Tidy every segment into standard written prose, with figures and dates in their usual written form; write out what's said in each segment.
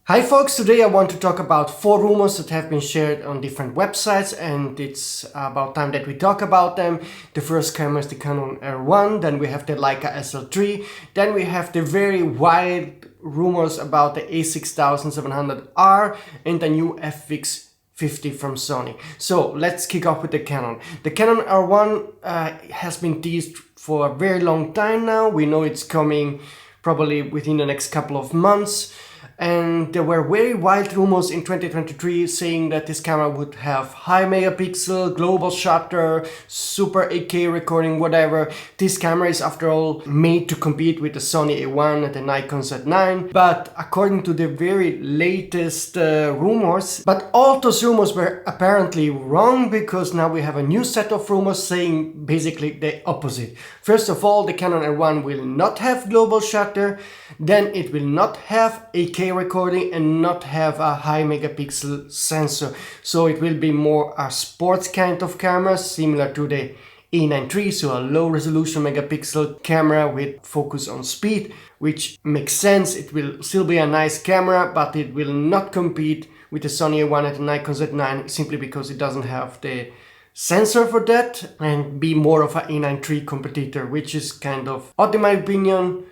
Hi folks, today I want to talk about 4 rumors that have been shared on different websites, and it's about time that we talk about them. The first camera is the Canon R1, then we have the Leica SL3, then we have the very wild rumors about the A6700R and the new FX50 from Sony. So let's kick off with the Canon. The Canon R1 has been teased for a very long time now. We know it's coming probably within the next couple of months. And there were very wild rumors in 2023 saying that this camera would have high megapixel, global shutter, super 8K recording, whatever. This camera is after all made to compete with the Sony A1 and the Nikon Z9. But according to the very latest rumors, but all those rumors were apparently wrong, because now we have a new set of rumors saying basically the opposite. First of all, the Canon R1 will not have global shutter, then it will not have 8K recording and not have a high megapixel sensor. So it will be more a sports kind of camera, similar to the A9 III, so a low resolution megapixel camera with focus on speed, which makes sense. It will still be a nice camera, but it will not compete with the Sony A1 and the Nikon Z9 simply because it doesn't have the sensor for that, and be more of an A9 III competitor, which is kind of odd in my opinion.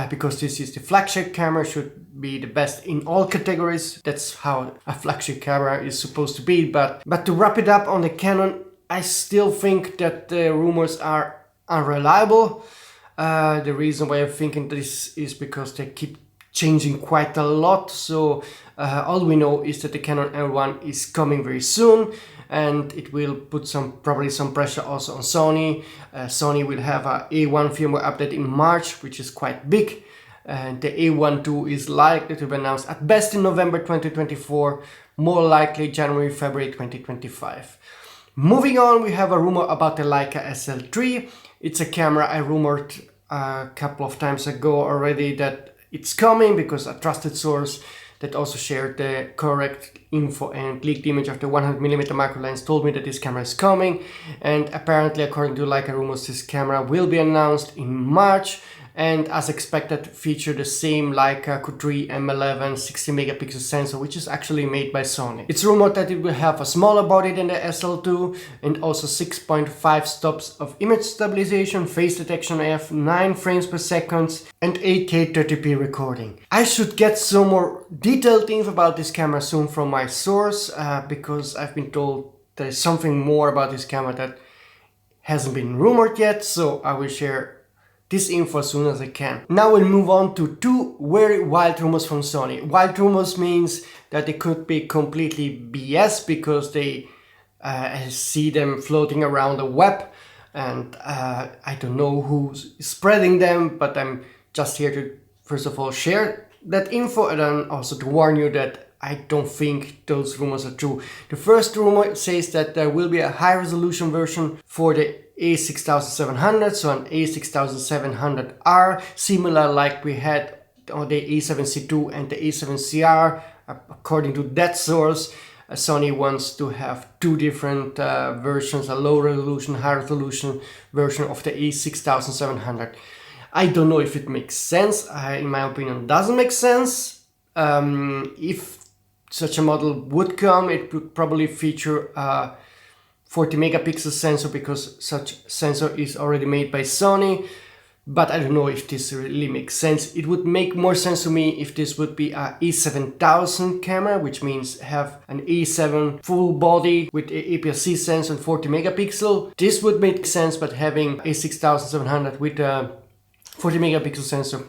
Because this is the flagship camera, should be the best in all categories. That's how a flagship camera is supposed to be. But to wrap it up on the Canon, I still think that the rumors are unreliable. The reason why I'm thinking this is because they keep changing quite a lot. So all we know is that the Canon L1 is coming very soon, and it will put probably some pressure also on Sony. Sony will have a A1 firmware update in March, which is quite big. And the A1 II is likely to be announced at best in November 2024, more likely January, February 2025. Moving on, we have a rumor about the Leica SL3. It's a camera I rumored a couple of times ago already that it's coming, because a trusted source that also shared the correct info and leaked image of the 100mm macro lens told me that this camera is coming. And apparently, according to Leica rumors, this camera will be announced in March, and as expected feature the same Leica Q3 M11 60 megapixel sensor, which is actually made by Sony. It's rumored that it will have a smaller body than the SL2 and also 6.5 stops of image stabilization, face detection f, 9 frames per second and 8K 30p recording. I should get some more detailed info about this camera soon from my source, because I've been told there is something more about this camera that hasn't been rumored yet, so I will share this info as soon as I can. Now we'll move on to 2 very wild rumors from Sony. Wild rumors means that they could be completely BS, because they see them floating around the web, and I don't know who's spreading them, but I'm just here to first of all share that info, and then also to warn you that I don't think those rumors are true. The first rumor says that there will be a high resolution version for the A6700, so an A6700R, similar like we had on the A7C2 and the A7CR. According to that source, Sony wants to have 2 different versions, a low resolution, high resolution version of the A6700. I don't know if it makes sense. In my opinion, doesn't make sense. If such a model would come, it would probably feature a 40 megapixel sensor, because such sensor is already made by Sony. But I don't know if this really makes sense. It would make more sense to me if this would be a A7000 camera, which means have an A7 full body with a aps-c sensor and 40 megapixel. This would make sense, but having A6700 with a 40 megapixel sensor,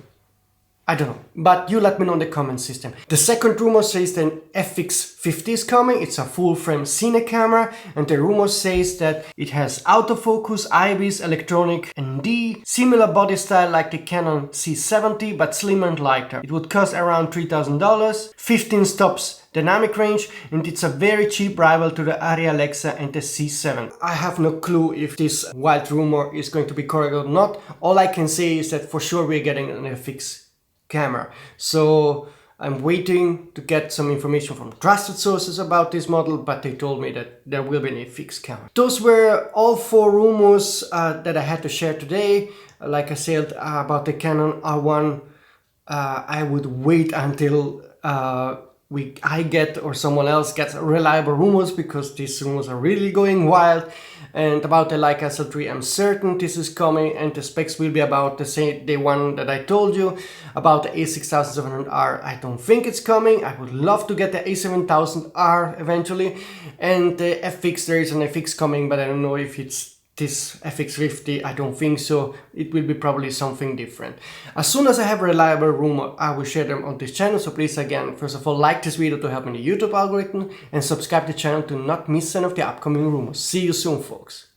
I don't know, but you let me know in the comment system. The second rumor says that FX50 is coming. It's a full frame cine camera, and the rumor says that it has autofocus, IBIS, electronic ND, similar body style like the Canon C70 but slimmer and lighter. It would cost around $3,000, 15 stops dynamic range, and it's a very cheap rival to the Arri Alexa and the C7. I have no clue if this wild rumor is going to be correct or not. All I can say is that for sure we're getting an FX camera. So I'm waiting to get some information from trusted sources about this model, but they told me that there will be an FX camera. Those were all 4 rumors that I had to share today. Like I said about the Canon R1, I would wait until I get or someone else gets reliable rumors, because these rumors are really going wild. And about the Leica SL3, I'm certain this is coming, and the specs will be about the same, the one that I told you. About the A6700R, I don't think it's coming. I would love to get the A7000R eventually, and the FX, there is an FX coming, but I don't know if it's this FX50, I don't think so. It will be probably something different. As soon as I have a reliable rumor, I will share them on this channel. So please, again, first of all, like this video to help in the YouTube algorithm, and subscribe to the channel to not miss any of the upcoming rumors. See you soon, folks.